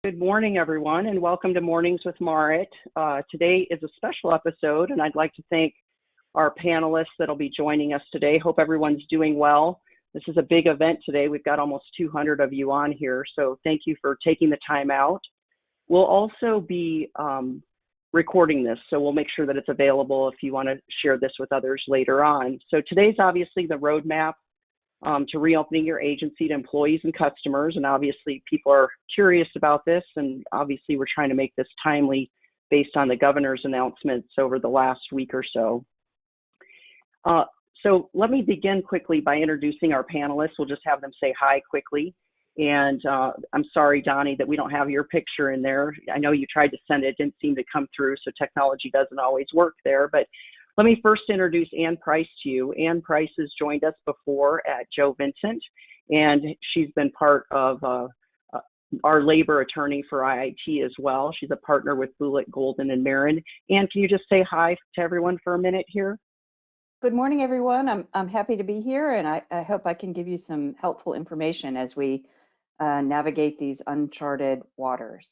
Good morning, everyone, and welcome to Mornings with Marit. Today is a special episode, and I'd like to thank our panelists that'll be joining us today. Hope everyone's doing well. This is a big event today. We've got almost 200 of you on here, so thank you for taking the time out. We'll also be recording this, so we'll make sure that it's available if you want to share this with others later on. So today's obviously the roadmap to reopening your agency to employees and customers. And obviously people are curious about this. And obviously we're trying to make this timely based on the governor's announcements over the last week or so. So let me begin quickly by introducing our panelists. We'll just have them say hi quickly. And I'm sorry, Donnie, that we don't have your picture in there. I know you tried to send it, didn't seem to come through. So technology doesn't always work there. But let me first introduce Ann Price to you. Ann Price has joined us before at Joe Vincent, and she's been part of our labor attorney for IIT as well. She's a partner with Boulette Golden Marin. Ann, can you just say hi to everyone for a minute here? Good morning, everyone. I'm happy to be here, and I hope I can give you some helpful information as we navigate these uncharted waters.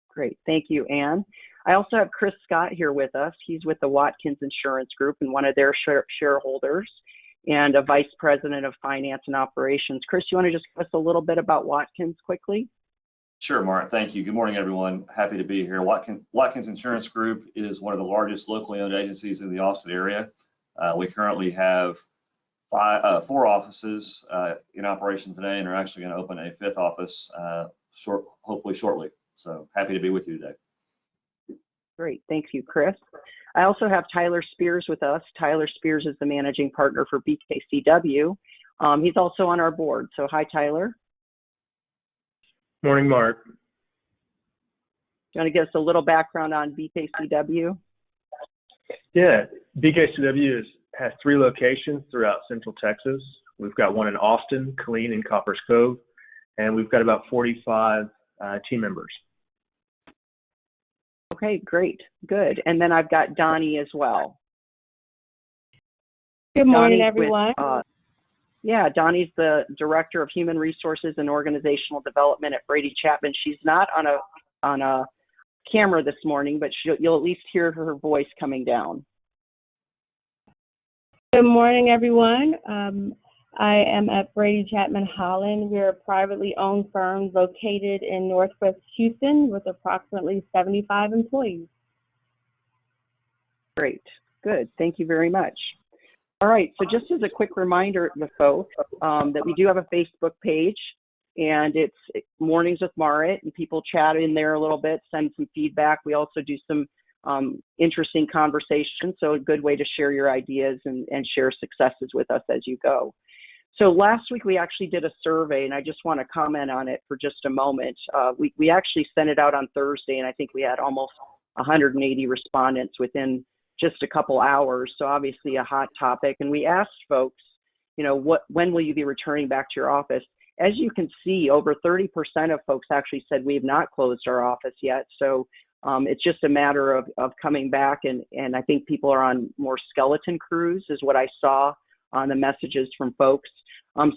Great, thank you, Ann. I also have Chris Scott here with us. He's with the Walkins Insurance Group and one of their shareholders and a vice president of finance and operations. Chris, you want to just give us a little bit about Walkins quickly? Sure, Marit, thank you. Good morning, everyone. Happy to be here. Walkins Insurance Group is one of the largest locally owned agencies in the Austin area. We currently have four offices in operation today, and are actually going to open a fifth office hopefully shortly. So happy to be with you today. Great, thank you, Chris. I also have Tyler Spears with us. Tyler Spears is the managing partner for BKCW. He's also on our board. So hi, Tyler. Morning, Mark. Do you want to give us a little background on BKCW? Yeah, BKCW has 3 locations throughout Central Texas. We've got one in Austin, Killeen, and Coppers Cove, and we've got about 45 team members. Okay, great, good. And then I've got Donnie as well. Good morning, everyone. Donnie's the Director of Human Resources and Organizational Development at Brady Chapman. She's not on a camera this morning, but you'll at least hear her voice coming down. Good morning, everyone. I am at Brady Chapman Holland. We're a privately owned firm located in Northwest Houston with approximately 75 employees. Great, good, thank you very much. All right, so just as a quick reminder to folks that we do have a Facebook page, and it's Mornings with Marit, and people chat in there a little bit, send some feedback. We also do some interesting conversations, so a good way to share your ideas and share successes with us as you go. So last week we actually did a survey, and I just want to comment on it for just a moment. We actually sent it out on Thursday, and I think we had almost 180 respondents within just a couple hours. So obviously a hot topic. And we asked folks, you know, when will you be returning back to your office? As you can see, over 30% of folks actually said we have not closed our office yet. So it's just a matter of coming back, and I think people are on more skeleton crews is what I saw on the messages from folks.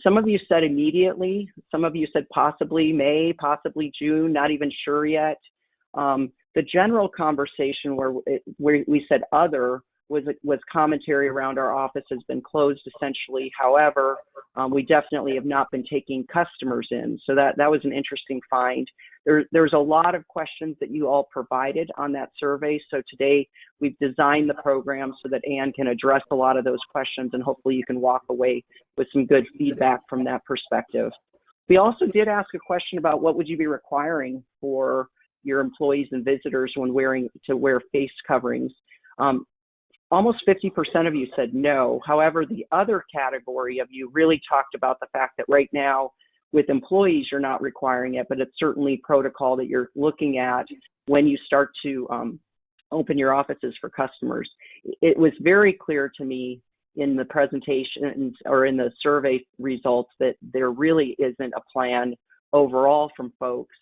Some of you said immediately, some of you said possibly May, possibly June, not even sure yet. The general conversation where we said other was commentary around our office has been closed essentially. However, we definitely have not been taking customers in. So that was an interesting find. There's a lot of questions that you all provided on that survey. So today we've designed the program so that Ann can address a lot of those questions, and hopefully you can walk away with some good feedback from that perspective. We also did ask a question about what would you be requiring for your employees and visitors when wear face coverings. Almost 50% of you said no. However, the other category of you really talked about the fact that right now with employees, you're not requiring it, but it's certainly protocol that you're looking at when you start to open your offices for customers. It was very clear to me in the presentation or in the survey results that there really isn't a plan overall from folks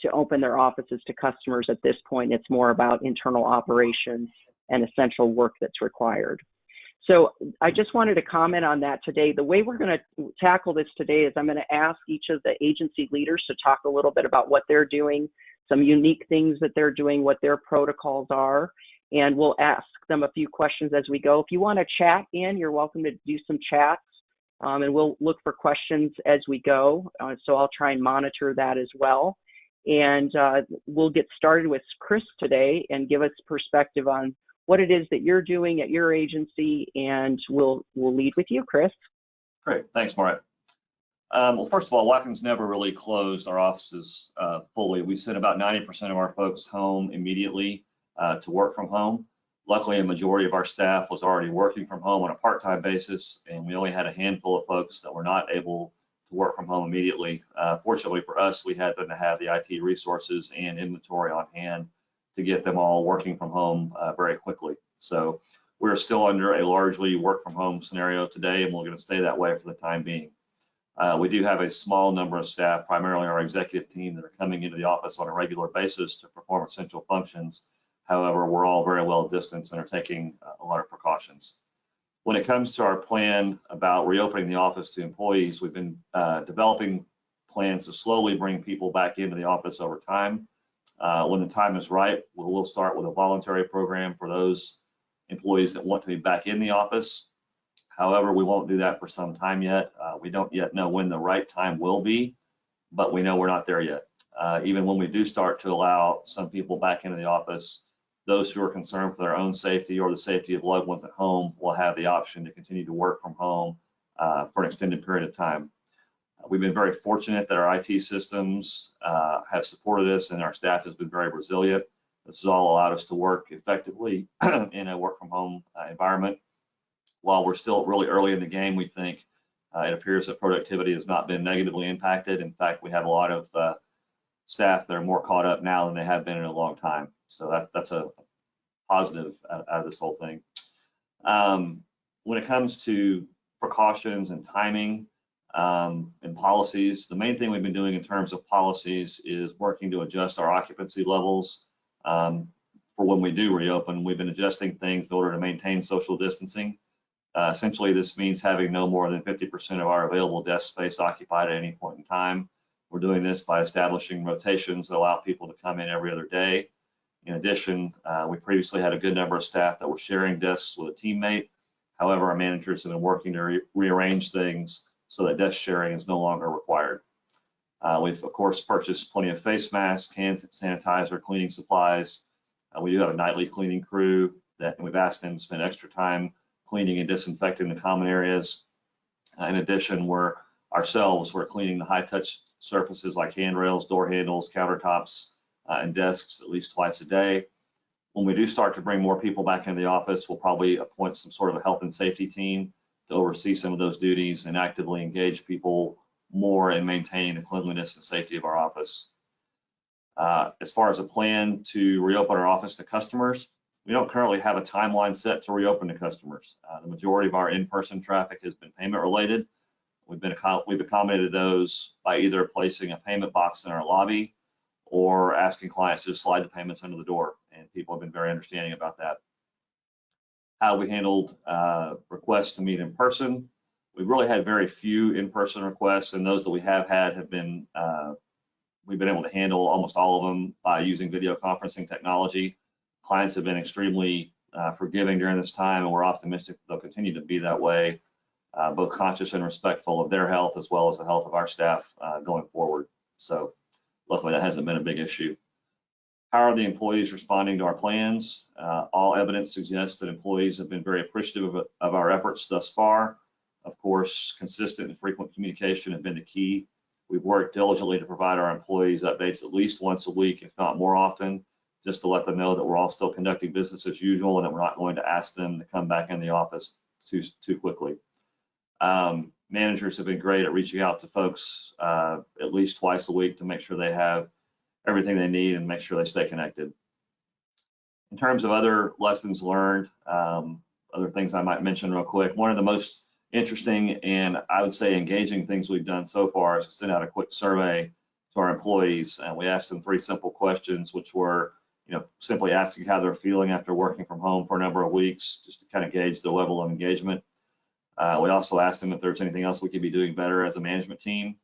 to open their offices to customers at this point. It's more about internal operations and essential work that's required. So I just wanted to comment on that today. The way we're going to tackle this today is I'm going to ask each of the agency leaders to talk a little bit about what they're doing, some unique things that they're doing, what their protocols are, and we'll ask them a few questions as we go. If you want to chat in, you're welcome to do some chats, and we'll look for questions as we go. So I'll try and monitor that as well. And we'll get started with Chris today and give us perspective on what it is that you're doing at your agency, and we'll lead with you, Chris. Great, thanks, Marit. Well, first of all, Walkins never really closed our offices fully. We sent about 90% of our folks home immediately to work from home. Luckily, a majority of our staff was already working from home on a part-time basis, and we only had a handful of folks that were not able to work from home immediately. Fortunately for us, we happened to have the IT resources and inventory on hand to get them all working from home very quickly. So we're still under a largely work from home scenario today, and we're going to stay that way for the time being. We do have a small number of staff, primarily our executive team, that are coming into the office on a regular basis to perform essential functions. However, we're all very well distanced and are taking a lot of precautions. When it comes to our plan about reopening the office to employees, we've been developing plans to slowly bring people back into the office over time. When the time is right, we'll start with a voluntary program for those employees that want to be back in the office. However, we won't do that for some time yet. We don't yet know when the right time will be, but we know we're not there yet. Even when we do start to allow some people back into the office, those who are concerned for their own safety or the safety of loved ones at home will have the option to continue to work from home for an extended period of time. We've been very fortunate that our IT systems have supported us, and our staff has been very resilient. This has all allowed us to work effectively in a work from home environment. While we're still really early in the game, we think it appears that productivity has not been negatively impacted. In fact, we have a lot of staff that are more caught up now than they have been in a long time. So that's a positive out of this whole thing. When it comes to precautions and timing and policies, the main thing we've been doing in terms of policies is working to adjust our occupancy levels for when we do reopen. We've been adjusting things in order to maintain social distancing. Essentially, this means having no more than 50% of our available desk space occupied at any point in time. We're doing this by establishing rotations that allow people to come in every other day. In addition, we previously had a good number of staff that were sharing desks with a teammate. However, our managers have been working to rearrange things so that desk sharing is no longer required. We've, of course, purchased plenty of face masks, hand sanitizer, cleaning supplies. We do have a nightly cleaning crew and we've asked them to spend extra time cleaning and disinfecting the common areas. In addition, we're cleaning the high-touch surfaces like handrails, door handles, countertops, and desks at least twice a day. When we do start to bring more people back into the office, we'll probably appoint some sort of a health and safety team to oversee some of those duties and actively engage people more in maintaining the cleanliness and safety of our office. As far as a plan to reopen our office to customers, we don't currently have a timeline set to reopen to customers. The majority of our in-person traffic has been payment related. We've accommodated those by either placing a payment box in our lobby or asking clients to slide the payments under the door, and people have been very understanding about that. How we handled requests to meet in person. We've really had very few in-person requests, and those that we have had have been, we've been able to handle almost all of them by using video conferencing technology. Clients have been extremely forgiving during this time, and we're optimistic they'll continue to be that way, both conscious and respectful of their health as well as the health of our staff going forward. So luckily that hasn't been a big issue. How are the employees responding to our plans? All evidence suggests that employees have been very appreciative of our efforts thus far. Of course, consistent and frequent communication have been the key. We've worked diligently to provide our employees updates at least once a week, if not more often, just to let them know that we're all still conducting business as usual and that we're not going to ask them to come back in the office too quickly. Managers have been great at reaching out to folks at least twice a week to make sure they have everything they need and make sure they stay connected. In terms of other lessons learned, other things I might mention real quick, one of the most interesting and I would say engaging things we've done so far is to send out a quick survey to our employees, and we asked them 3 simple questions, which were, simply asking how they're feeling after working from home for a number of weeks, just to kind of gauge the level of engagement. We also asked them if there's anything else we could be doing better as a management team.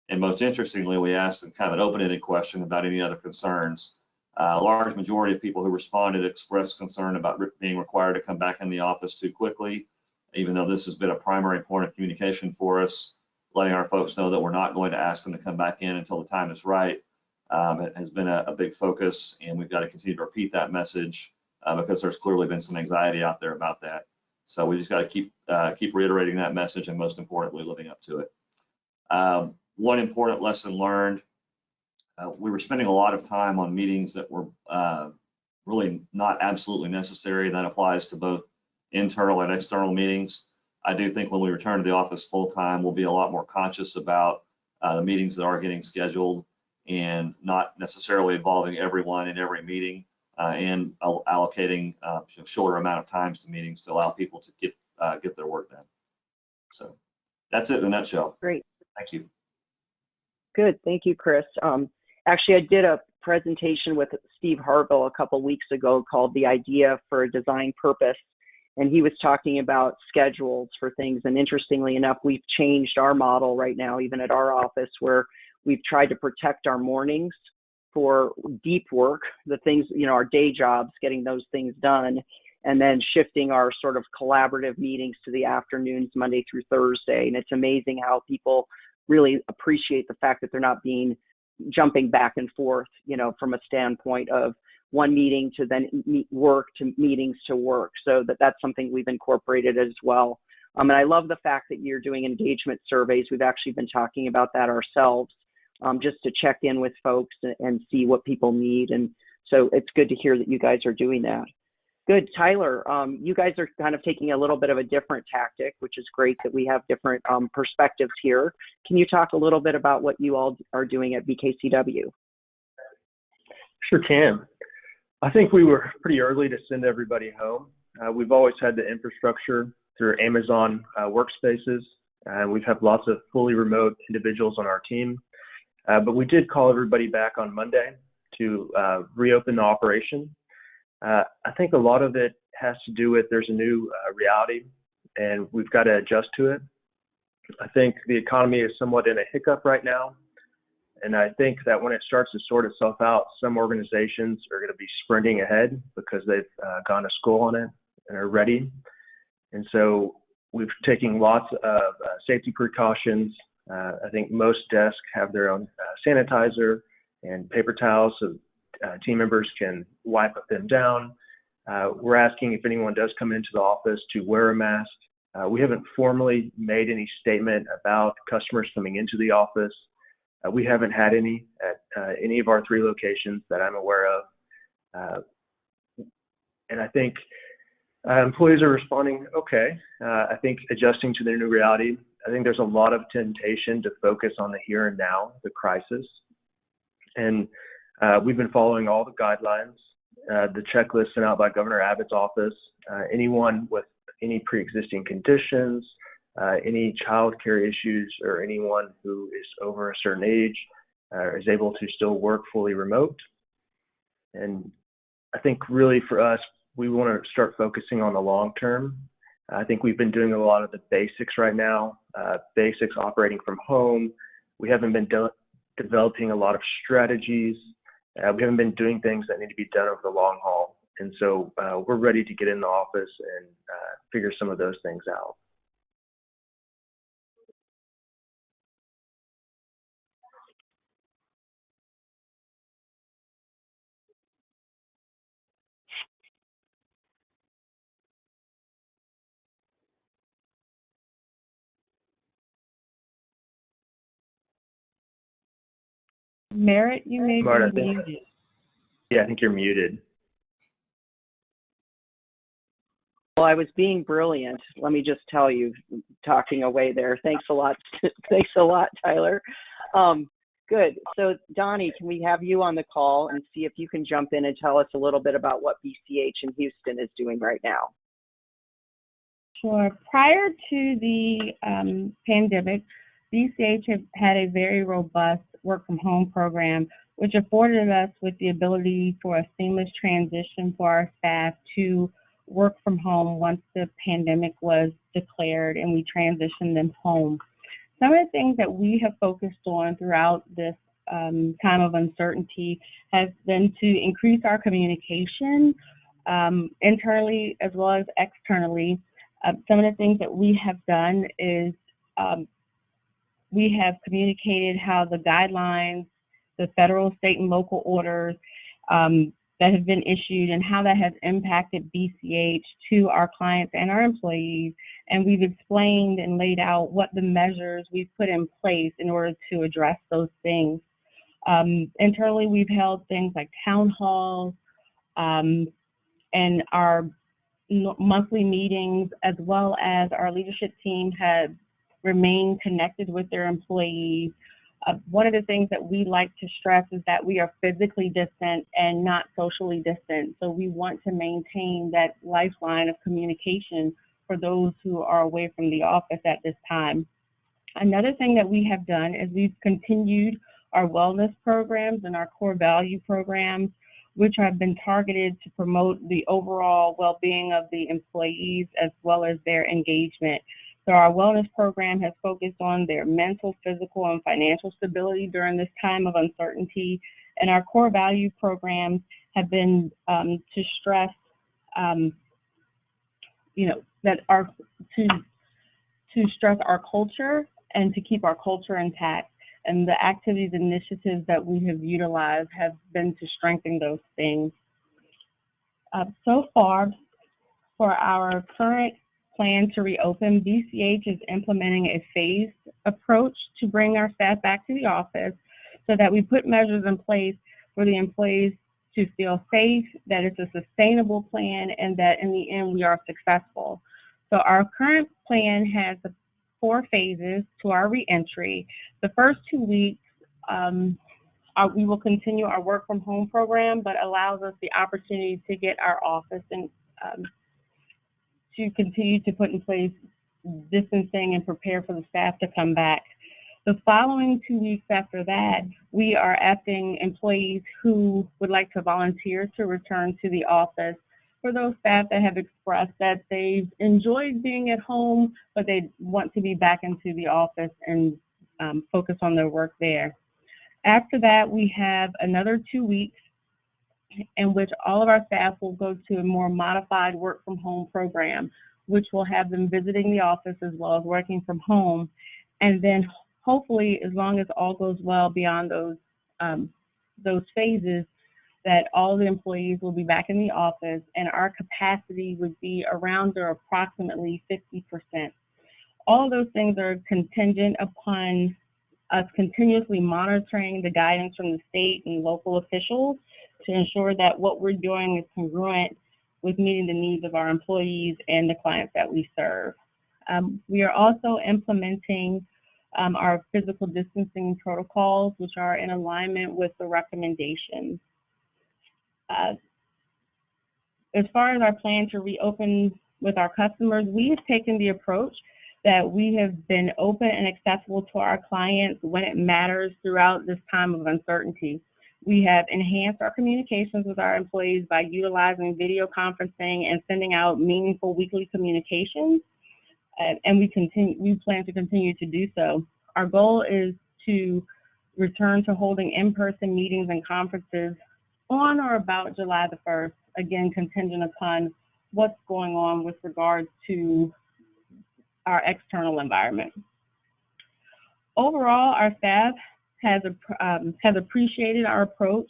And most interestingly, we asked them kind of an open-ended question about any other concerns. A large majority of people who responded expressed concern about being required to come back in the office too quickly, even though this has been a primary point of communication for us, letting our folks know that we're not going to ask them to come back in until the time is right. It has been a big focus, and we've got to continue to repeat that message because there's clearly been some anxiety out there about that. So we just got to keep reiterating that message, and most importantly, living up to it. One important lesson learned, we were spending a lot of time on meetings that were really not absolutely necessary. That applies to both internal and external meetings. I do think when we return to the office full time, we'll be a lot more conscious about the meetings that are getting scheduled and not necessarily involving everyone in every meeting and allocating shorter amount of times to meetings to allow people to get their work done. So that's it in a nutshell. Great. Thank you. Good. Thank you, Chris. Actually, I did a presentation with Steve Harville a couple weeks ago called The Idea for a Design Purpose. And he was talking about schedules for things. And interestingly enough, we've changed our model right now, even at our office, where we've tried to protect our mornings for deep work, the things, our day jobs, getting those things done, and then shifting our sort of collaborative meetings to the afternoons, Monday through Thursday. And it's amazing how people really appreciate the fact that they're not jumping back and forth, from a standpoint of one meeting to then work to meetings to work. So that's something we've incorporated as well. And I love the fact that you're doing engagement surveys. We've actually been talking about that ourselves, just to check in with folks and see what people need. And so it's good to hear that you guys are doing that. Good. Tyler, you guys are kind of taking a little bit of a different tactic, which is great that we have different perspectives here. Can you talk a little bit about what you all are doing at BKCW? Sure can. I think we were pretty early to send everybody home. We've always had the infrastructure through Amazon workspaces, and we've had lots of fully remote individuals on our team. But we did call everybody back on Monday to reopen the operation. I think a lot of it has to do with there's a new reality, and we've got to adjust to it. I think the economy is somewhat in a hiccup right now, and I think that when it starts to sort itself out, some organizations are going to be sprinting ahead because they've gone to school on it and are ready. And so we've taken lots of safety precautions. I think most desks have their own sanitizer and paper towels so team members can wipe them down. We're asking if anyone does come into the office to wear a mask. We haven't formally made any statement about customers coming into the office. We haven't had any at any of our 3 locations that I'm aware of. And I think employees are responding okay. I think adjusting to their new reality. I think there's a lot of temptation to focus on the here and now, the crisis. And we've been following all the guidelines, the checklist sent out by Governor Abbott's office. Anyone with any pre-existing conditions, any child care issues, or anyone who is over a certain age is able to still work fully remote. And I think really for us, we want to start focusing on the long term. I think we've been doing a lot of the basics right now, basics operating from home. We haven't been developing a lot of strategies. We haven't been doing things that need to be done over the long haul. And so we're ready to get in the office and figure some of those things out. Marit, you may Marit, be muted. Yeah, I think you're muted. Well, I was being brilliant. Let me just tell you, talking away there. Thanks a lot. Thanks a lot, Tyler. Good. So Donnie, can we have you on the call and see if you can jump in and tell us a little bit about what BCH in Houston is doing right now? Sure. Prior to the pandemic, BCH had a very robust work from home program which afforded us with the ability for a seamless transition for our staff to work from home once the pandemic was declared and we transitioned them home. Some of the things that we have focused on throughout this time of uncertainty has been to increase our communication internally as well as externally. Some of the things that we have done is we have communicated how the guidelines, the federal, state, and local orders that have been issued and how that has impacted BCH to our clients and our employees. And we've explained and laid out what the measures we've put in place in order to address those things. Internally, we've held things like town halls and our monthly meetings, as well as our leadership team have remained connected with their employees. One of the things that we like to stress is that we are physically distant and not socially distant. So we want to maintain that lifeline of communication for those who are away from the office at this time. Another thing that we have done is we've continued our wellness programs and our core value programs, which have been targeted to promote the overall well-being of the employees as well as their engagement. So our wellness program has focused on their mental, physical, and financial stability during this time of uncertainty. And our core value programs have been to stress, to stress our culture and to keep our culture intact. And the activities and initiatives that we have utilized have been to strengthen those things. So far, for our current plan to reopen, BCH is implementing a phased approach to bring our staff back to the office so that we put measures in place for the employees to feel safe, that it's a sustainable plan, and that in the end we are successful. So our current plan has 4 phases to our reentry. The first 2 weeks, we will continue our work from home program, but allows us the opportunity to get our office and to continue to put in place distancing and prepare for the staff to come back. The following 2 weeks after that, we are asking employees who would like to volunteer to return to the office. For those staff that have expressed that they've enjoyed being at home, but they want to be back into the office and focus on their work there. After that, we have another 2 weeks in which all of our staff will go to a more modified work from home program, which will have them visiting the office as well as working from home. And then hopefully, as long as all goes well beyond those phases, that all the employees will be back in the office and our capacity would be around or approximately 50%. All of those things are contingent upon us continuously monitoring the guidance from the state and local officials to ensure that what we're doing is congruent with meeting the needs of our employees and the clients that we serve. We are also implementing our physical distancing protocols, which are in alignment with the recommendations. As far as our plan to reopen with our customers, we have taken the approach that we have been open and accessible to our clients when it matters throughout this time of uncertainty. We have enhanced our communications with our employees by utilizing video conferencing and sending out meaningful weekly communications, and we plan to continue to do so. Our goal is to return to holding in-person meetings and conferences on or about July the 1st, again, contingent upon what's going on with regards to our external environment. Overall, our staff has appreciated our approach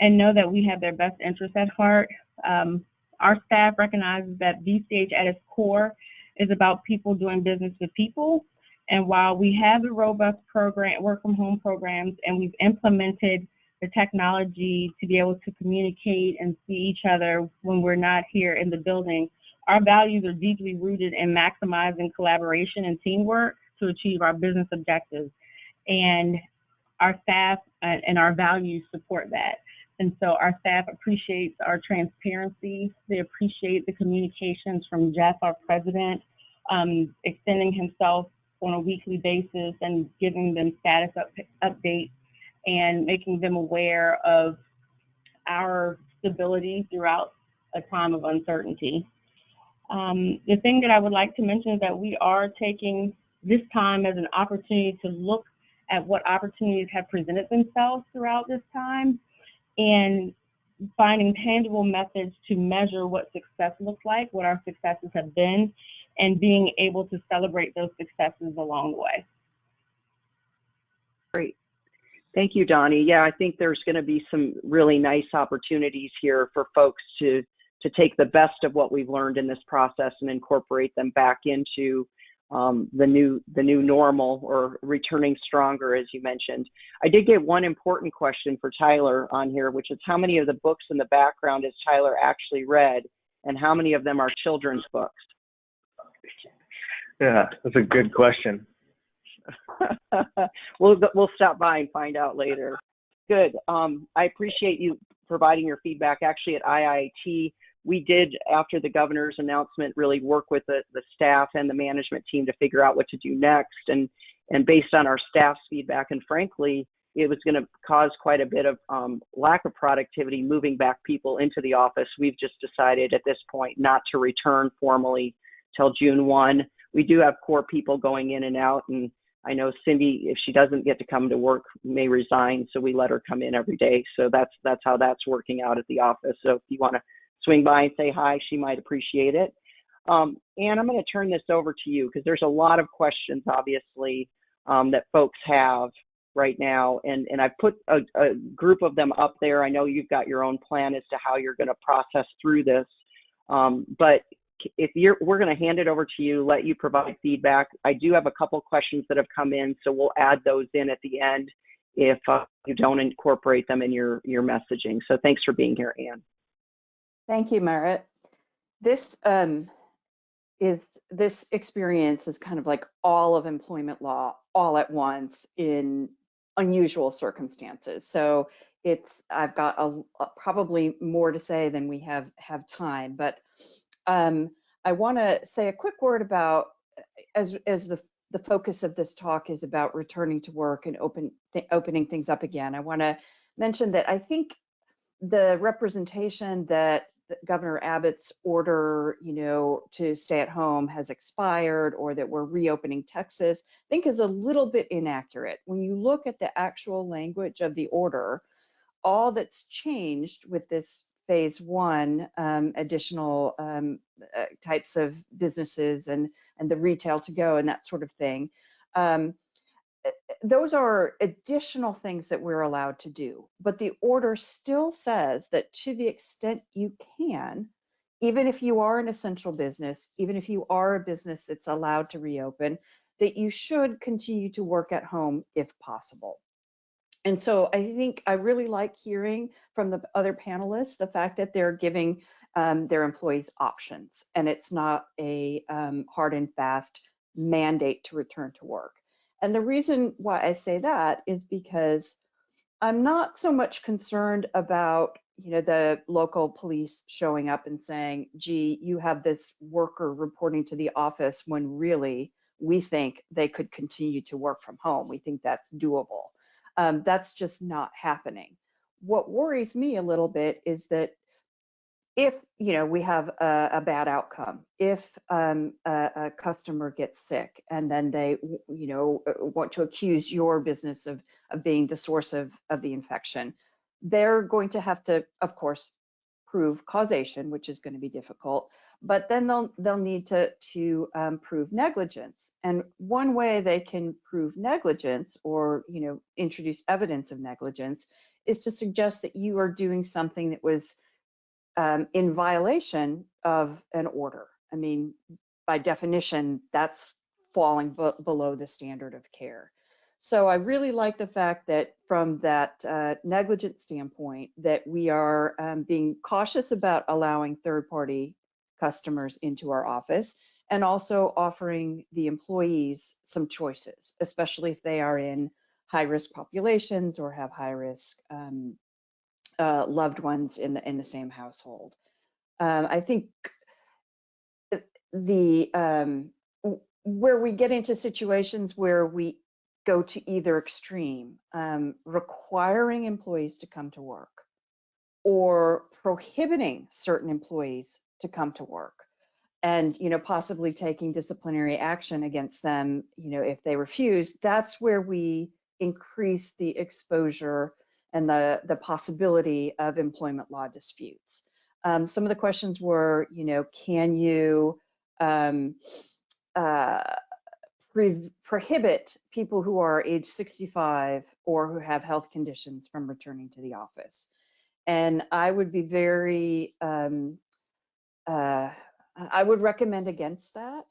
and know that we have their best interests at heart. Our staff recognizes that BCH at its core is about people doing business with people. And while we have a robust program, work from home programs, and we've implemented the technology to be able to communicate and see each other when we're not here in the building, our values are deeply rooted in maximizing collaboration and teamwork to achieve our business objectives. And our staff and our values support that. And so our staff appreciates our transparency. They appreciate the communications from Jeff, our president, extending himself on a weekly basis and giving them status updates. and making them aware of our stability throughout a time of uncertainty. The thing that I would like to mention is that we are taking this time as an opportunity to look at what opportunities have presented themselves throughout this time and finding tangible methods to measure what success looks like, what our successes have been, and being able to celebrate those successes along the way. Great. Thank you, Donnie. Yeah, I think there's going to be some really nice opportunities here for folks to take the best of what we've learned in this process and incorporate them back into the new normal, or returning stronger, as you mentioned. I did get one important question for Tyler on here, which is how many of the books in the background has Tyler actually read, and how many of them are children's books? Yeah, that's a good question. We'll stop by and find out later. Good. I appreciate you providing your feedback. Actually, at IIT, we did, after the governor's announcement, really work with the staff and the management team to figure out what to do next. And based on our staff's feedback, and frankly, it was going to cause quite a bit of lack of productivity moving back people into the office. We've just decided at this point not to return formally till June 1. We do have core people going in and out, and I know Cindy, if she doesn't get to come to work, may resign, so we let her come in every day. So that's how that's working out at the office. So if you want to swing by and say hi, she might appreciate it. Ann, I'm going to turn this over to you because there's a lot of questions, obviously, that folks have right now. And I've put a group of them up there. I know you've got your own plan as to how you're going to process through this. But if we're going to hand it over to you, let you provide feedback. I do have a couple questions that have come in, so we'll add those in at the end if you don't incorporate them in your messaging. So thanks for being here, Ann. Thank you, Marit. This experience is kind of like all of employment law all at once in unusual circumstances. So I've got probably more to say than we have time, but I want to say a quick word about, as the focus of this talk is about returning to work and opening things up again. I want to mention that I think the representation that Governor Abbott's order, to stay at home has expired, or that we're reopening Texas, I think is a little bit inaccurate. When you look at the actual language of the order, all that's changed with this phase 1 additional types of businesses and the retail to go and that sort of thing, those are additional things that we're allowed to do. But the order still says that to the extent you can, even if you are an essential business, even if you are a business that's allowed to reopen, that you should continue to work at home if possible. And so I think I really like hearing from the other panelists the fact that they're giving their employees options, and it's not a hard and fast mandate to return to work. And the reason why I say that is because I'm not so much concerned about the local police showing up and saying, gee, you have this worker reporting to the office, when really we think they could continue to work from home. We think that's doable. That's just not happening. What worries me a little bit is that if we have a bad outcome, if a customer gets sick and then they want to accuse your business of being the source of the infection, they're going to have to, of course, prove causation, which is going to be difficult. But then they'll need to prove negligence. And one way they can prove negligence, or introduce evidence of negligence, is to suggest that you are doing something that was in violation of an order. I mean, by definition, that's falling below the standard of care. So I really like the fact that from that negligence standpoint, that we are being cautious about allowing third-party customers into our office, and also offering the employees some choices, especially if they are in high-risk populations or have high-risk loved ones in the same household. I think where we get into situations where we go to either extreme, requiring employees to come to work or prohibiting certain employees to come to work, and possibly taking disciplinary action against them if they refuse. That's where we increase the exposure and the possibility of employment law disputes. Some of the questions were, can you prohibit people who are age 65 or who have health conditions from returning to the office? And I would be very, I would recommend against that.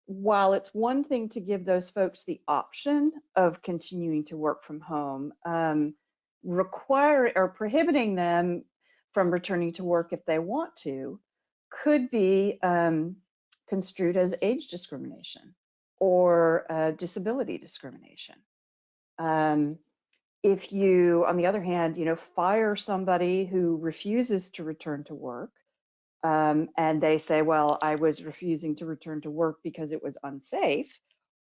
While it's one thing to give those folks the option of continuing to work from home, prohibiting them from returning to work if they want to could be construed as age discrimination or disability discrimination. If you, on the other hand, fire somebody who refuses to return to work, and they say, well, I was refusing to return to work because it was unsafe,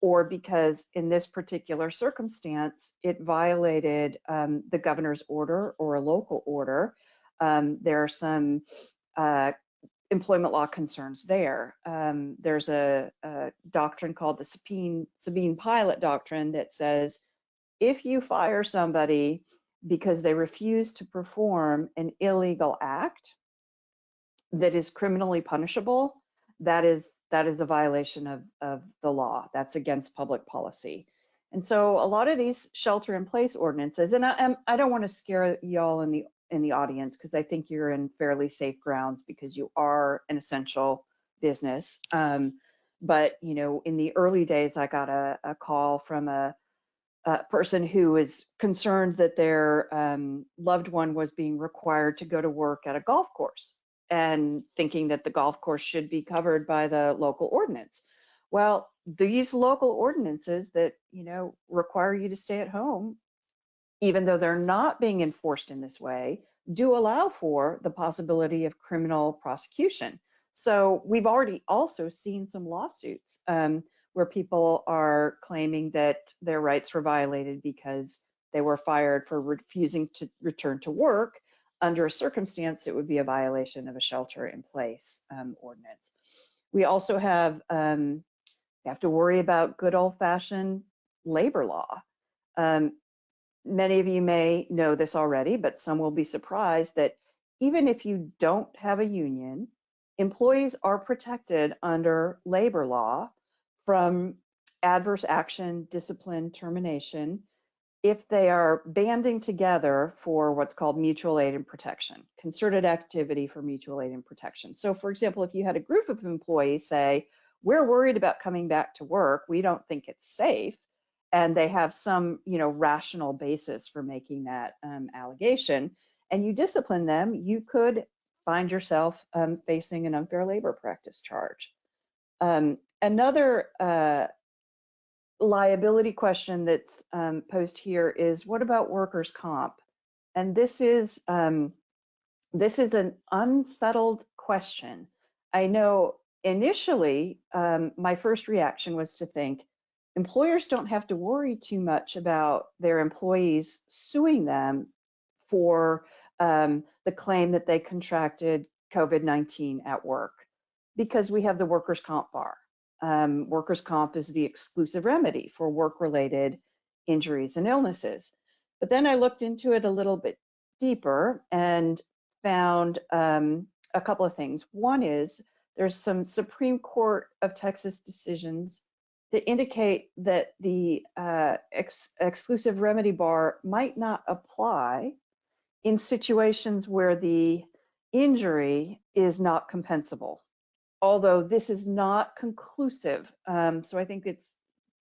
or because in this particular circumstance, it violated the governor's order or a local order, there are some employment law concerns there. There's a doctrine called the Sabine-Pilot doctrine that says, if you fire somebody because they refuse to perform an illegal act that is criminally punishable, that is a violation of the law. That's against public policy. And so a lot of these shelter-in-place ordinances, and I don't want to scare y'all in the audience, because I think you're in fairly safe grounds because you are an essential business. But in the early days, I got a call from a person who is concerned that their loved one was being required to go to work at a golf course, and thinking that the golf course should be covered by the local ordinance. Well, these local ordinances that require you to stay at home, even though they're not being enforced in this way, do allow for the possibility of criminal prosecution. So we've already also seen some lawsuits where people are claiming that their rights were violated because they were fired for refusing to return to work under a circumstance that would be a violation of a shelter-in-place ordinance. We also have to worry about good old-fashioned labor law. Many of you may know this already, but some will be surprised that even if you don't have a union, employees are protected under labor law from adverse action, discipline, termination, if they are banding together for what's called mutual aid and protection, concerted activity for mutual aid and protection. So for example, if you had a group of employees say, we're worried about coming back to work, we don't think it's safe, and they have some rational basis for making that allegation, and you discipline them, you could find yourself facing an unfair labor practice charge. Another liability question that's posed here is, what about workers' comp? And this is an unsettled question. I know initially my first reaction was to think employers don't have to worry too much about their employees suing them for the claim that they contracted COVID-19 at work, because we have the workers' comp bar. Workers' comp is the exclusive remedy for work-related injuries and illnesses. But then I looked into it a little bit deeper and found a couple of things. One is there's some Supreme Court of Texas decisions that indicate that the exclusive remedy bar might not apply in situations where the injury is not compensable, although this is not conclusive. So I think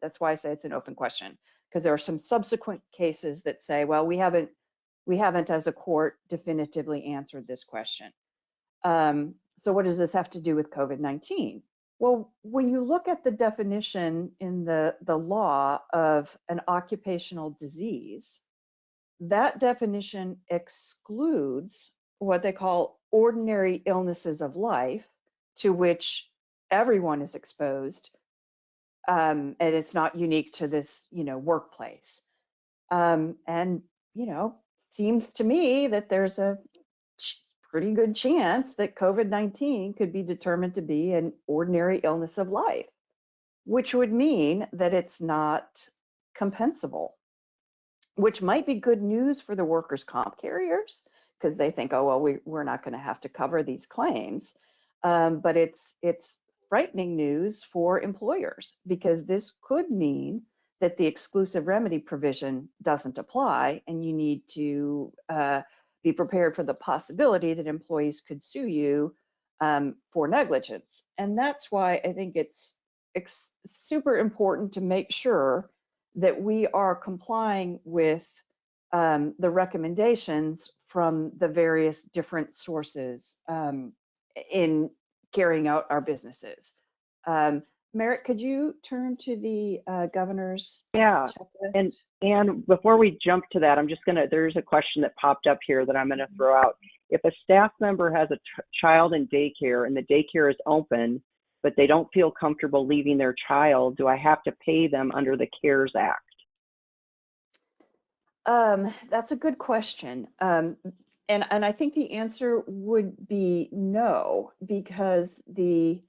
that's why I say it's an open question, because there are some subsequent cases that say, well, we haven't as a court definitively answered this question. So what does this have to do with COVID-19? Well, when you look at the definition in the law of an occupational disease, that definition excludes what they call ordinary illnesses of life, to which everyone is exposed, and it's not unique to this, workplace. And, seems to me that there's a pretty good chance that COVID-19 could be determined to be an ordinary illness of life, which would mean that it's not compensable, which might be good news for the workers' comp carriers because they think, oh, well, we're not going to have to cover these claims. But it's frightening news for employers because this could mean that the exclusive remedy provision doesn't apply, and you need to be prepared for the possibility that employees could sue you for negligence. And that's why I think it's super important to make sure that we are complying with the recommendations from the various different sources in carrying out our businesses. Marit, could you turn to the governor's checklist? And before we jump to that, there's a question that popped up here that I'm gonna throw out. If a staff member has a child in daycare and the daycare is open, but they don't feel comfortable leaving their child, do I have to pay them under the CARES Act? That's a good question. And I think the answer would be no, because there's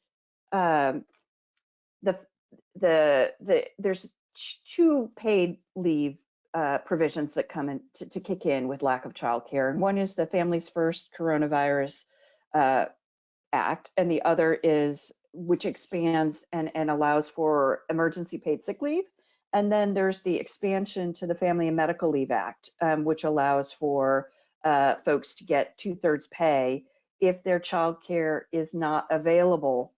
two paid leave provisions that come in to kick in with lack of childcare, and one is the Families First Coronavirus Act, and the other is which expands and allows for emergency paid sick leave. And then there's the expansion to the Family and Medical Leave Act, which allows for folks to get 2/3 pay if their childcare is not available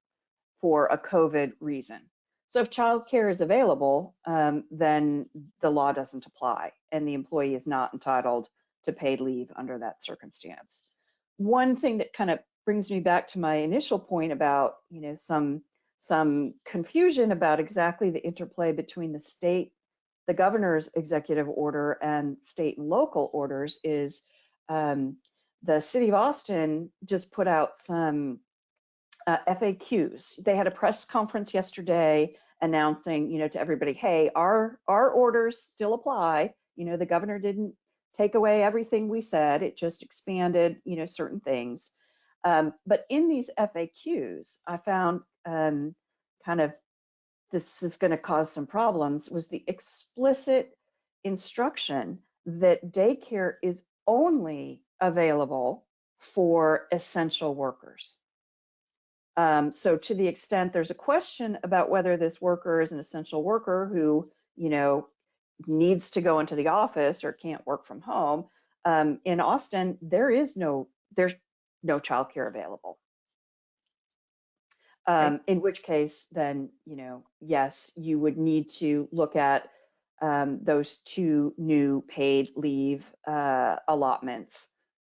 for a COVID reason. So if childcare is available, then the law doesn't apply and the employee is not entitled to paid leave under that circumstance. One thing that kind of brings me back to my initial point about, some confusion about exactly the interplay between the governor's executive order and state and local orders is the city of Austin just put out some FAQs. They had a press conference yesterday announcing, to everybody, hey, our orders still apply. The governor didn't take away everything we said. It just expanded, certain things. But in these FAQs, I found this is going to cause some problems, was the explicit instruction that daycare is only available for essential workers. So to the extent there's a question about whether this worker is an essential worker who, needs to go into the office or can't work from home, in Austin, there's no childcare available. In which case, then, yes, you would need to look at those two new paid leave allotments.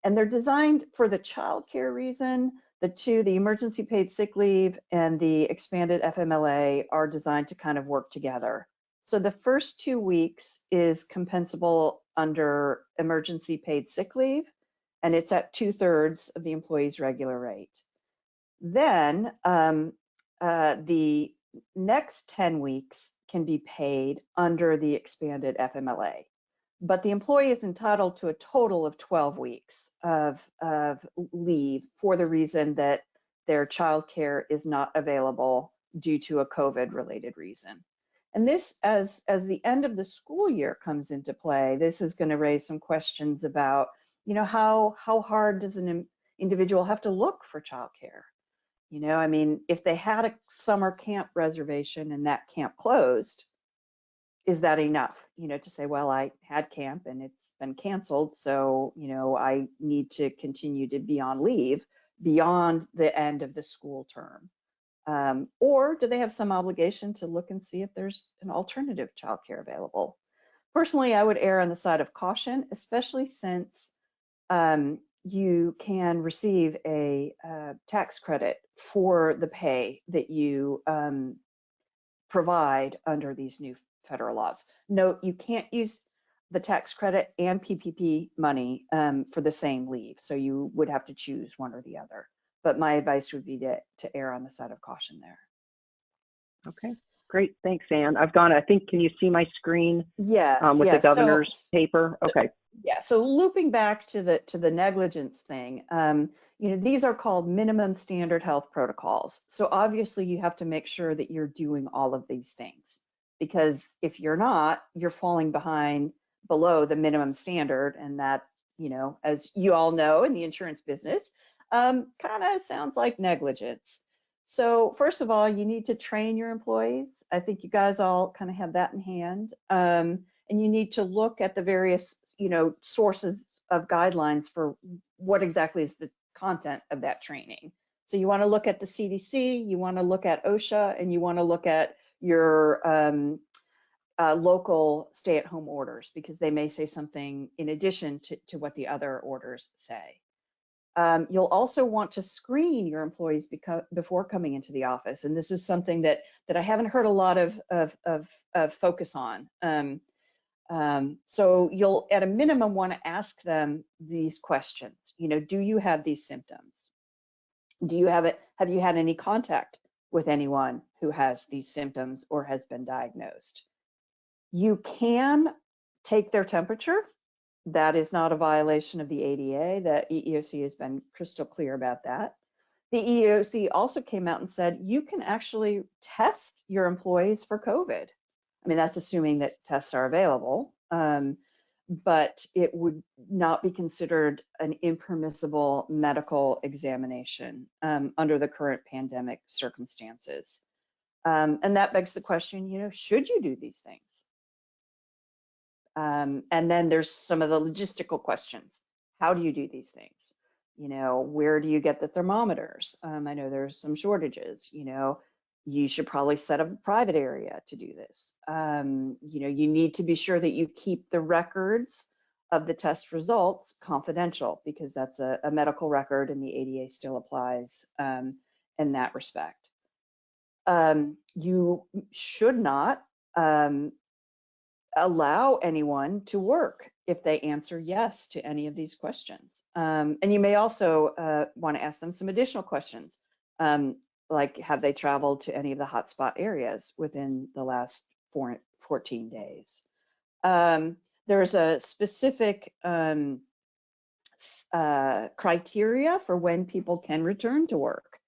And they're designed for the childcare reason. The emergency paid sick leave and the expanded FMLA are designed to kind of work together. So the first 2 weeks is compensable under emergency paid sick leave, and it's at 2/3 of the employee's regular rate. Then the next 10 weeks can be paid under the expanded FMLA, but the employee is entitled to a total of 12 weeks of leave for the reason that their childcare is not available due to a COVID-related reason. And this, as the end of the school year comes into play, this is going to raise some questions about, how hard does an individual have to look for childcare? If they had a summer camp reservation and that camp closed, is that enough, to say, well, I had camp and it's been canceled, so, I need to continue to be on leave beyond the end of the school term? Or do they have some obligation to look and see if there's an alternative childcare available? Personally, I would err on the side of caution, especially since you can receive a tax credit for the pay that you provide under these new federal laws. Note, you can't use the tax credit and PPP money for the same leave, so you would have to choose one or the other. But my advice would be to err on the side of caution there. Okay. Great, thanks, Ann. I think, can you see my screen Yes, with the yes. governor's paper? Okay. Yeah, so looping back to the negligence thing, these are called minimum standard health protocols. So obviously you have to make sure that you're doing all of these things, because if you're not, you're falling below the minimum standard, and that, as you all know in the insurance business, kind of sounds like negligence. So first of all, you need to train your employees. I think you guys all kind of have that in hand. And you need to look at the various, sources of guidelines for what exactly is the content of that training. So you want to look at the CDC, you want to look at OSHA, and you want to look at your local stay-at-home orders, because they may say something in addition to what the other orders say. You'll also want to screen your employees before coming into the office, and this is something that I haven't heard a lot of focus on. So you'll, at a minimum, want to ask them these questions. Do you have these symptoms? Do you have it? Have you had any contact with anyone who has these symptoms or has been diagnosed? You can take their temperature. That is not a violation of the ADA. The EEOC has been crystal clear about that. The EEOC also came out and said you can actually test your employees for COVID. I mean, that's assuming that tests are available, but it would not be considered an impermissible medical examination under the current pandemic circumstances. And that begs the question, should you do these things? And then there's some of the logistical questions. How do you do these things? Where do you get the thermometers? I know there's some shortages. You should probably set up a private area to do this. You need to be sure that you keep the records of the test results confidential, because that's a medical record and the ADA still applies in that respect. You should not allow anyone to work if they answer yes to any of these questions. And you may also want to ask them some additional questions. Like, have they traveled to any of the hotspot areas within the last 14 days? There's a specific criteria for when people can return to work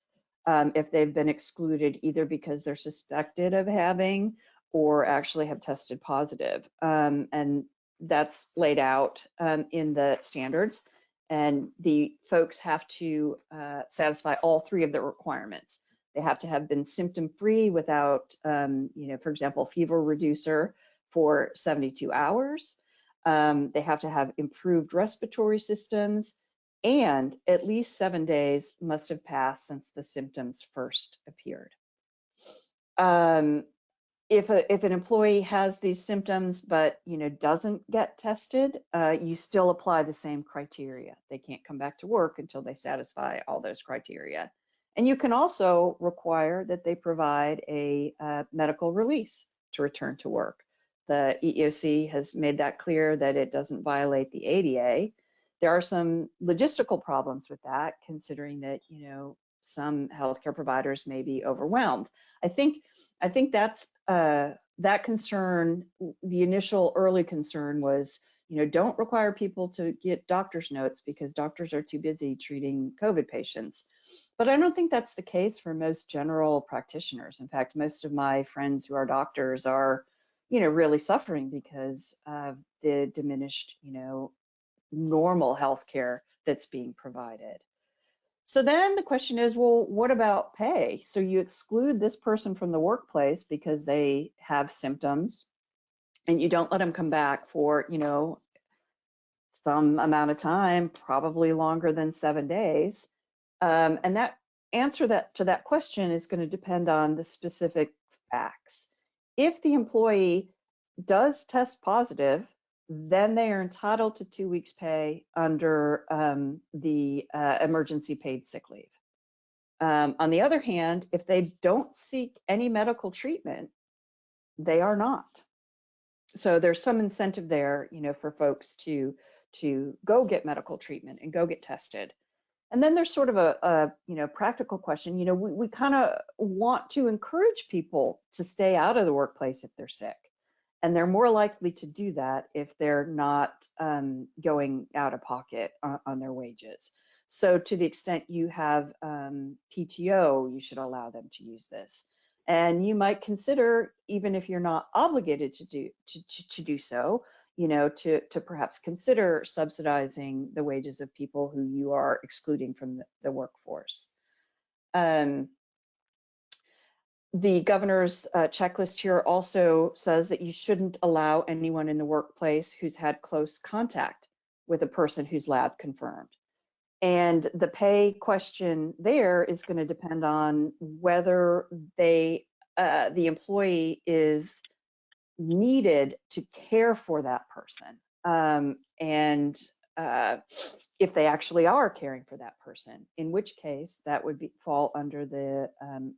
if they've been excluded either because they're suspected of having or actually have tested positive. And that's laid out in the standards. And the folks have to satisfy all three of the requirements. They have to have been symptom-free without, for example, fever reducer for 72 hours. They have to have improved respiratory systems, and at least 7 days must have passed since the symptoms first appeared. If an employee has these symptoms but doesn't get tested, you still apply the same criteria. They can't come back to work until they satisfy all those criteria. And you can also require that they provide a medical release to return to work. The EEOC has made that clear that it doesn't violate the ADA. There are some logistical problems with that, considering that some healthcare providers may be overwhelmed. I think that's that concern. The initial early concern was, don't require people to get doctor's notes because doctors are too busy treating COVID patients. But I don't think that's the case for most general practitioners. In fact, most of my friends who are doctors are, really suffering because of the diminished, normal health care that's being provided. So then the question is, well, what about pay? So you exclude this person from the workplace because they have symptoms, and you don't let them come back for, some amount of time, probably longer than 7 days. And that answer to that question is going to depend on the specific facts. If the employee does test positive, then they are entitled to 2 weeks pay under the emergency paid sick leave. On the other hand, if they don't seek any medical treatment, they are not. So there's some incentive there, for folks to go get medical treatment and go get tested. And then there's sort of a practical question. We kind of want to encourage people to stay out of the workplace if they're sick, and they're more likely to do that if they're not going out of pocket on their wages. So to the extent you have PTO, you should allow them to use this. And you might consider, even if you're not obligated to do so, to perhaps consider subsidizing the wages of people who you are excluding from the workforce. The governor's checklist here also says that you shouldn't allow anyone in the workplace who's had close contact with a person who's lab confirmed. And the pay question there is going to depend on whether the employee is needed to care for that person, and if they actually are caring for that person, in which case that would fall under the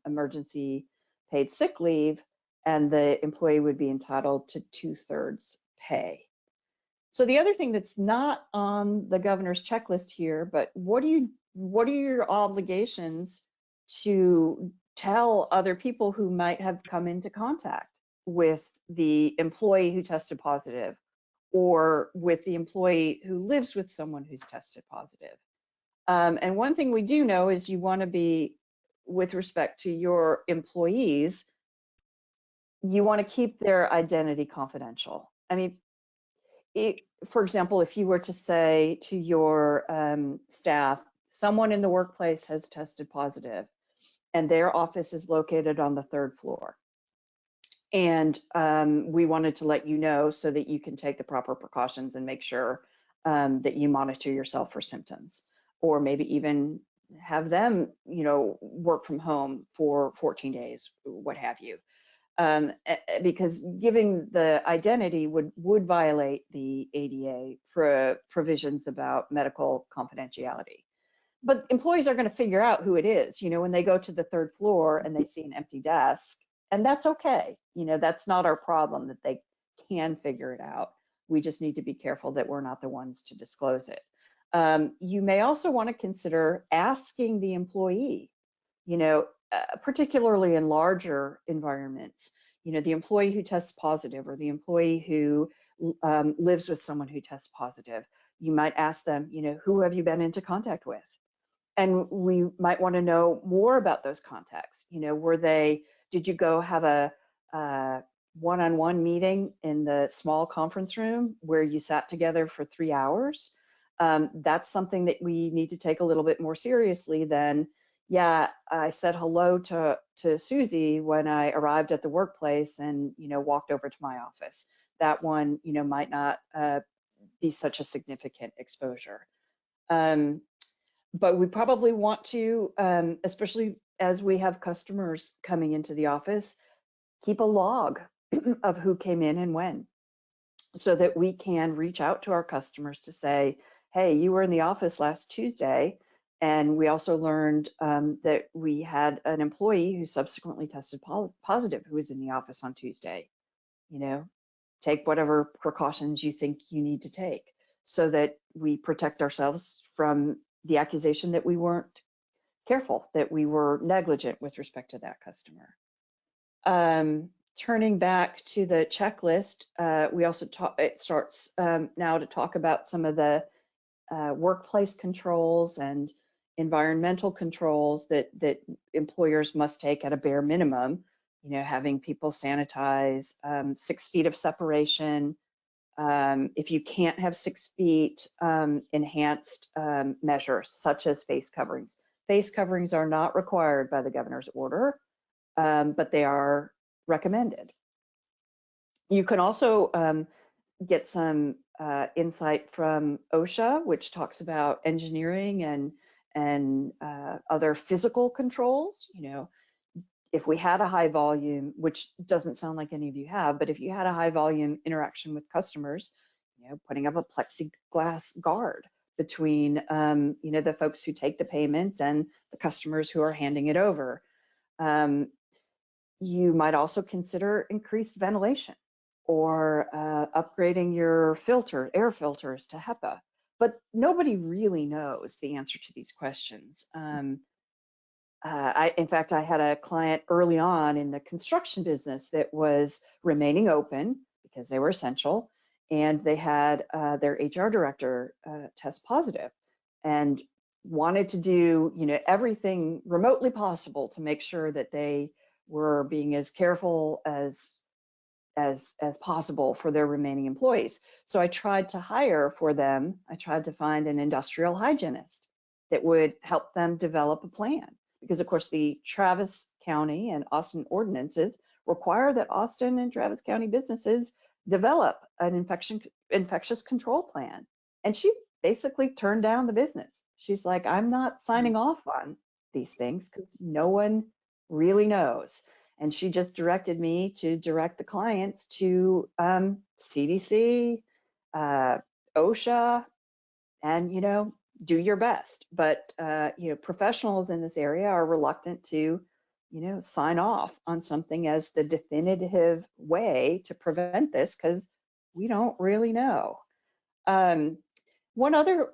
emergency paid sick leave, and the employee would be entitled to 2/3 pay. So the other thing that's not on the governor's checklist here, but what are your obligations to tell other people who might have come into contact with the employee who tested positive, or with the employee who lives with someone who's tested positive? And one thing we do know is you want to be, with respect to your employees, you want to keep their identity confidential. I mean, for example, if you were to say to your staff, someone in the workplace has tested positive and their office is located on the 3rd floor, and we wanted to let you know so that you can take the proper precautions and make sure that you monitor yourself for symptoms, or maybe even have them, work from home for 14 days, what have you. Because giving the identity would violate the ADA provisions about medical confidentiality. But employees are going to figure out who it is, when they go to the 3rd floor and they see an empty desk, and that's okay. That's not our problem, that they can figure it out. We just need to be careful that we're not the ones to disclose it. You may also want to consider asking the employee, particularly in larger environments, the employee who tests positive, or the employee who lives with someone who tests positive. You might ask them, who have you been into contact with? And we might want to know more about those contacts. Did you go have a one-on-one meeting in the small conference room where you sat together for 3 hours? That's something that we need to take a little bit more seriously than, yeah, I said hello to Susie when I arrived at the workplace and, walked over to my office. That one, might not be such a significant exposure. But we probably want to, especially as we have customers coming into the office, keep a log of who came in and when, so that we can reach out to our customers to say, hey, you were in the office last Tuesday, and we also learned that we had an employee who subsequently tested positive who was in the office on Tuesday. Take whatever precautions you think you need to take so that we protect ourselves from the accusation that we weren't careful, that we were negligent with respect to that customer. Turning back to the checklist, we also it starts now to talk about some of the workplace controls and environmental controls that employers must take at a bare minimum. Having people sanitize, 6 feet of separation. If you can't have 6 feet, enhanced measures such as face coverings. Face coverings are not required by the governor's order, but they are recommended. You can also get some insight from OSHA, which talks about engineering and other physical controls. If we had a high volume, which doesn't sound like any of you have, but if you had a high volume interaction with customers, putting up a plexiglass guard between the folks who take the payment and the customers who are handing it over. You might also consider increased ventilation, or upgrading your air filters to HEPA. But nobody really knows the answer to these questions. In fact, I had a client early on in the construction business that was remaining open because they were essential, and they had their HR director test positive, and wanted to do, you know, everything remotely possible to make sure that they were being as careful as possible for their remaining employees. So I tried to hire for them. I tried to find an industrial hygienist that would help them develop a plan, because of course the Travis County and Austin ordinances require that Austin and Travis County businesses develop an infectious control plan. And she basically turned down the business. She's like, I'm not signing off on these things because no one really knows. And she just directed me to direct the clients to CDC, OSHA, and, you know, do your best. But, you know, professionals in this area are reluctant to, you know, sign off on something as the definitive way to prevent this because we don't really know. One other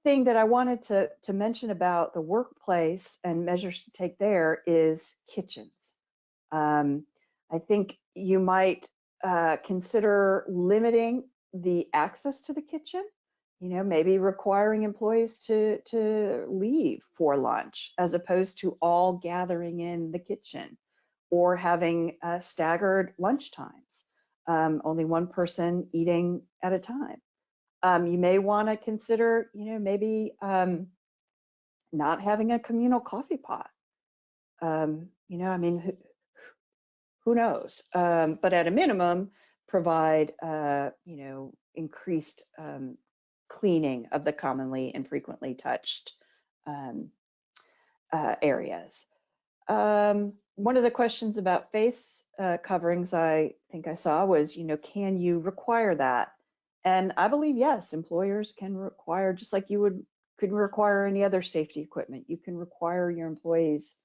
thing that I wanted to mention about the workplace and measures to take there is kitchens. I think you might consider limiting the access to the kitchen, you know, maybe requiring employees to leave for lunch as opposed to all gathering in the kitchen, or having staggered lunch times, only one person eating at a time. You may want to consider, you know, maybe not having a communal coffee pot. You know, I mean, who knows? But at a minimum, provide, you know, increased cleaning of the commonly and frequently touched areas. One of the questions about face coverings I think I saw was, you know, can you require that? And I believe, yes, employers can require, just like you could require any other safety equipment. You can require your employees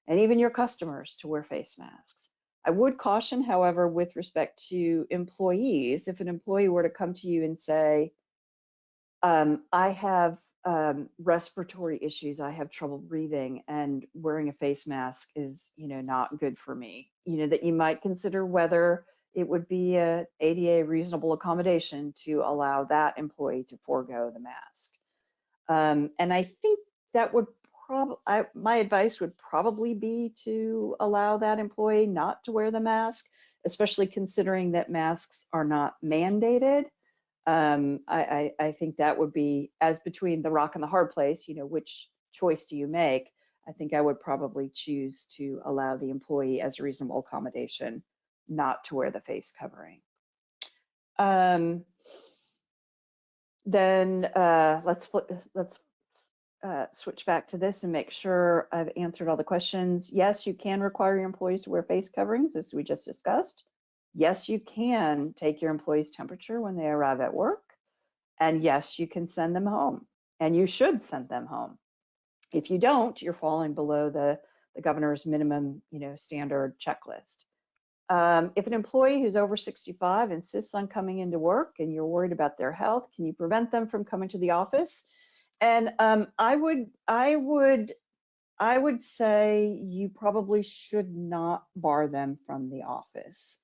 and even your customers to wear face masks. I would caution, however, with respect to employees, if an employee were to come to you and say, I have respiratory issues, I have trouble breathing, and wearing a face mask is, you know, not good for me, you know, that you might consider whether it would be a ADA reasonable accommodation to allow that employee to forego the mask. And I think that would my advice would probably be to allow that employee not to wear the mask, especially considering that masks are not mandated. I think that would be, as between the rock and the hard place, you know, which choice do you make? I think I would probably choose to allow the employee, as a reasonable accommodation, not to wear the face covering. Then let's switch back to this and make sure I've answered all the questions. Yes, you can require your employees to wear face coverings, as we just discussed. Yes, you can take your employees' temperature when they arrive at work. And yes, you can send them home, and you should send them home. If you don't, you're falling below the governor's minimum, you know, standard checklist. If an employee who's over 65 insists on coming into work and you're worried about their health, can you prevent them from coming to the office? And I would say you probably should not bar them from the office.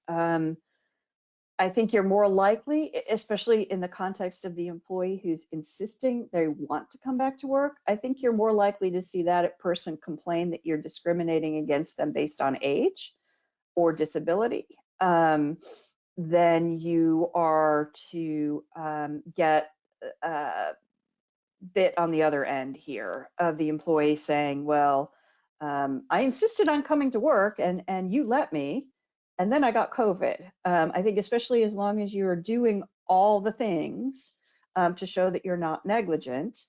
I think you're more likely, especially in the context of the employee who's insisting they want to come back to work, I think you're more likely to see that person complain that you're discriminating against them based on age or disability than you are to get bit on the other end here of the employee saying, well, I insisted on coming to work and you let me, and then I got COVID. I think especially as long as you're doing all the things to show that you're not negligent,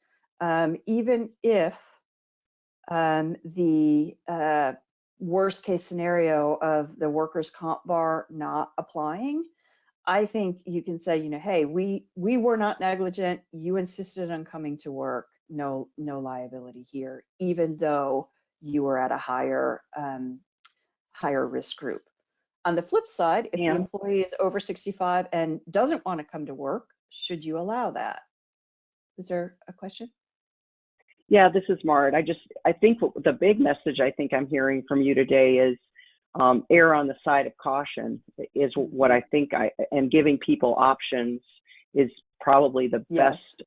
even if the worst case scenario of the workers' comp bar not applying, I think you can say, you know, hey, we were not negligent. You insisted on coming to work. No liability here, even though you were at a higher risk group. On the flip side, if the employee is over 65 and doesn't want to come to work, should you allow that? Was there a question? Yeah, this is Marit. I think the big message I think I'm hearing from you today is err on the side of caution is what I think and giving people options is probably the best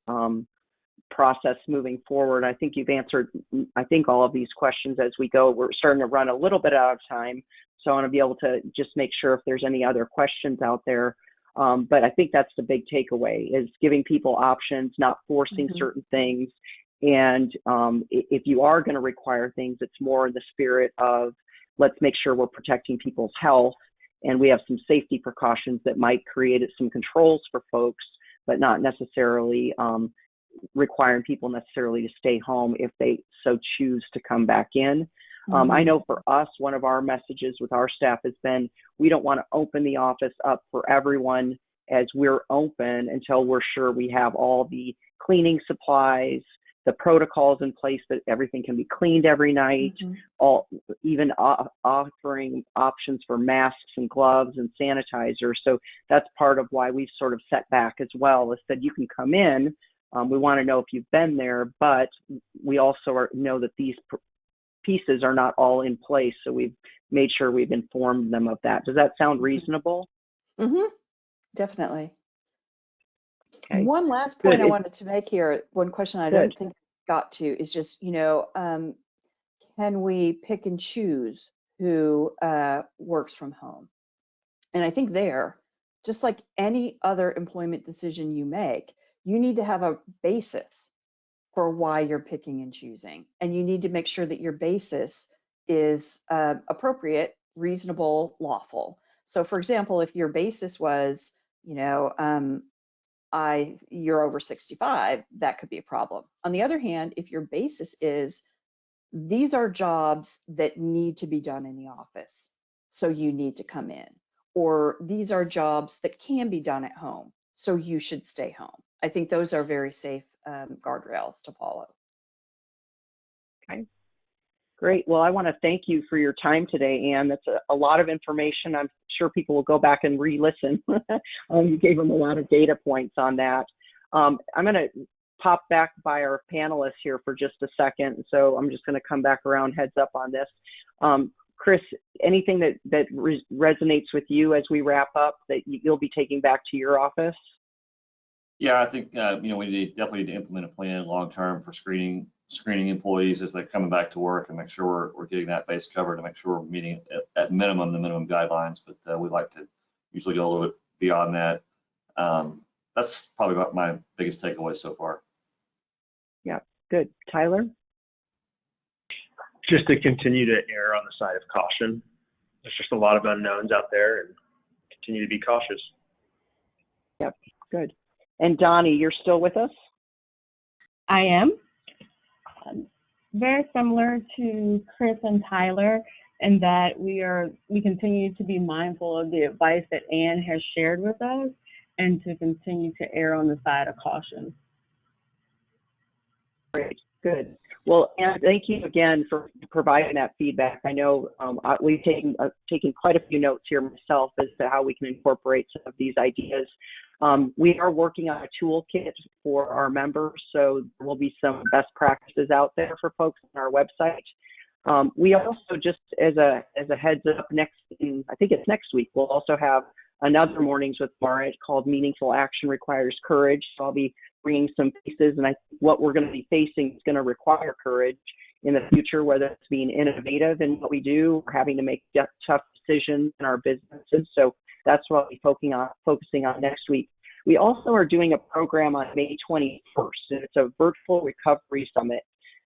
process moving forward. I think you've answered, I think, all of these questions as we go. We're starting to run a little bit out of time, so I want to be able to just make sure if there's any other questions out there. But I think that's the big takeaway is giving people options, not forcing certain things. And if you are going to require things, it's more in the spirit of let's make sure we're protecting people's health, and we have some safety precautions that might create some controls for folks, but not necessarily requiring people necessarily to stay home if they so choose to come back in. I know for us, one of our messages with our staff has been, we don't want to open the office up for everyone as we're open until we're sure we have all the cleaning supplies, the protocols in place that everything can be cleaned every night, even offering options for masks and gloves and sanitizer. So that's part of why we've sort of set back as well, is that you can come in. We want to know if you've been there, but we also know that these pieces are not all in place. So we've made sure we've informed them of that. Does that sound reasonable? Definitely. Okay. One last point I wanted to make here, one question I don't think I got to is just, can we pick and choose who works from home? And I think just like any other employment decision you make, you need to have a basis for why you're picking and choosing. And you need to make sure that your basis is appropriate, reasonable, lawful. So for example, if your basis was, you're over 65, that could be a problem. On the other hand, if your basis is, these are jobs that need to be done in the office, so you need to come in, or these are jobs that can be done at home, so you should stay home. I think those are very safe guardrails to follow. Okay, great. Well, I want to thank you for your time today, Anne. That's a lot of information. I'm sure people will go back and re-listen. You gave them a lot of data points on that. I'm going to pop back by our panelists here for just a second. So I'm just going to come back around, heads up on this. Chris, anything that resonates with you as we wrap up that you'll be taking back to your office? Yeah, I think we definitely need to implement a plan long-term for screening employees as they're coming back to work, and make sure we're getting that base covered to make sure we're meeting at minimum the minimum guidelines. But we'd like to usually go a little bit beyond that. That's probably about my biggest takeaway so far. Yeah, good. Tyler? Just to continue to err on the side of caution. There's just a lot of unknowns out there, and continue to be cautious. Yep, good. And Donnie, you're still with us? I am. Very similar to Chris and Tyler in that we continue to be mindful of the advice that Anne has shared with us and to continue to err on the side of caution. Great, good. Well, Anne, thank you again for providing that feedback. I know we've taken quite a few notes here myself as to how we can incorporate some of these ideas. We are working on a toolkit for our members, so there will be some best practices out there for folks on our website. We also, just as a heads up, I think it's next week, we'll also have another Mornings with Marit called Meaningful Action Requires Courage. So I'll be bringing some pieces, and I think what we're going to be facing is going to require courage in the future, whether it's being innovative in what we do or having to make tough decisions in our businesses. So that's what we'll be focusing on next week. We also are doing a program on May 21st, and it's a virtual recovery summit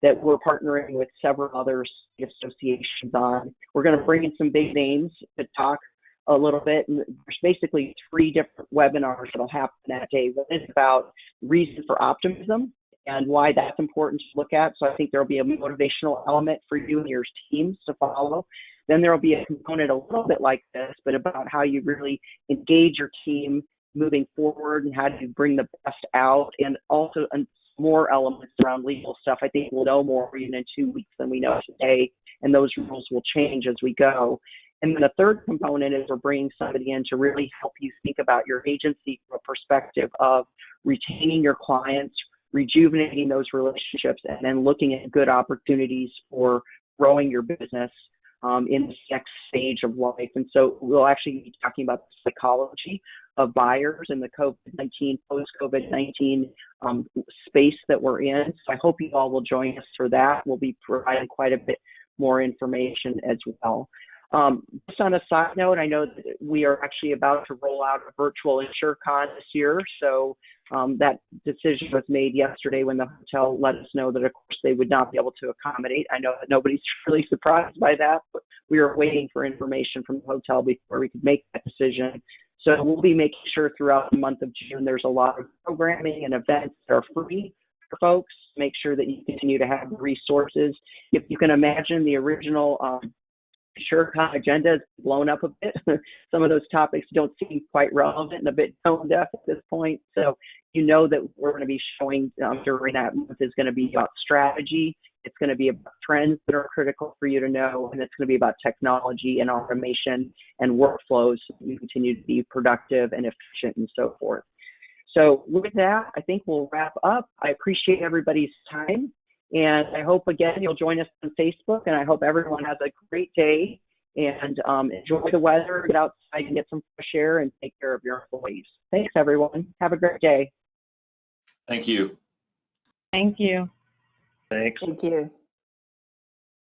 that we're partnering with several other associations on. We're going to bring in some big names to talk a little bit, and there's basically 3 different webinars that'll happen that day. One is about reason for optimism and why that's important to look at. So I think there'll be a motivational element for you and your teams to follow. Then there'll be a component a little bit like this, but about how you really engage your team moving forward and how do you bring the best out, and also more elements around legal stuff. I think we'll know more even in 2 weeks than we know today, and those rules will change as we go. And then the third component is we're bringing somebody in to really help you think about your agency from a perspective of retaining your clients, rejuvenating those relationships, and then looking at good opportunities for growing your business in this next stage of life. And so we'll actually be talking about the psychology of buyers in the COVID-19, post-COVID-19 space that we're in. So I hope you all will join us for that. We'll be providing quite a bit more information as well. Just on a side note, I know that we are actually about to roll out a virtual InsureCon this year. So that decision was made yesterday when the hotel let us know that, of course, they would not be able to accommodate. I know that nobody's really surprised by that, but we were waiting for information from the hotel before we could make that decision. So we'll be making sure throughout the month of June there's a lot of programming and events that are free for folks. Make sure that you continue to have resources. If you can imagine, the original InsureCon agenda is blown up a bit. Some of those topics don't seem quite relevant and a bit tone deaf at this point. So you know that we're going to be showing during that month is going to be about strategy. It's going to be about trends that are critical for you to know, and it's going to be about technology and automation and workflows so you continue to be productive and efficient and so forth. So with that, I think we'll wrap up. I appreciate everybody's time. And I hope, again, you'll join us on Facebook, and I hope everyone has a great day and enjoy the weather, get outside and get some fresh air, and take care of your employees. Thanks, everyone. Have a great day. Thank you. Thank you. Thanks. Thank you.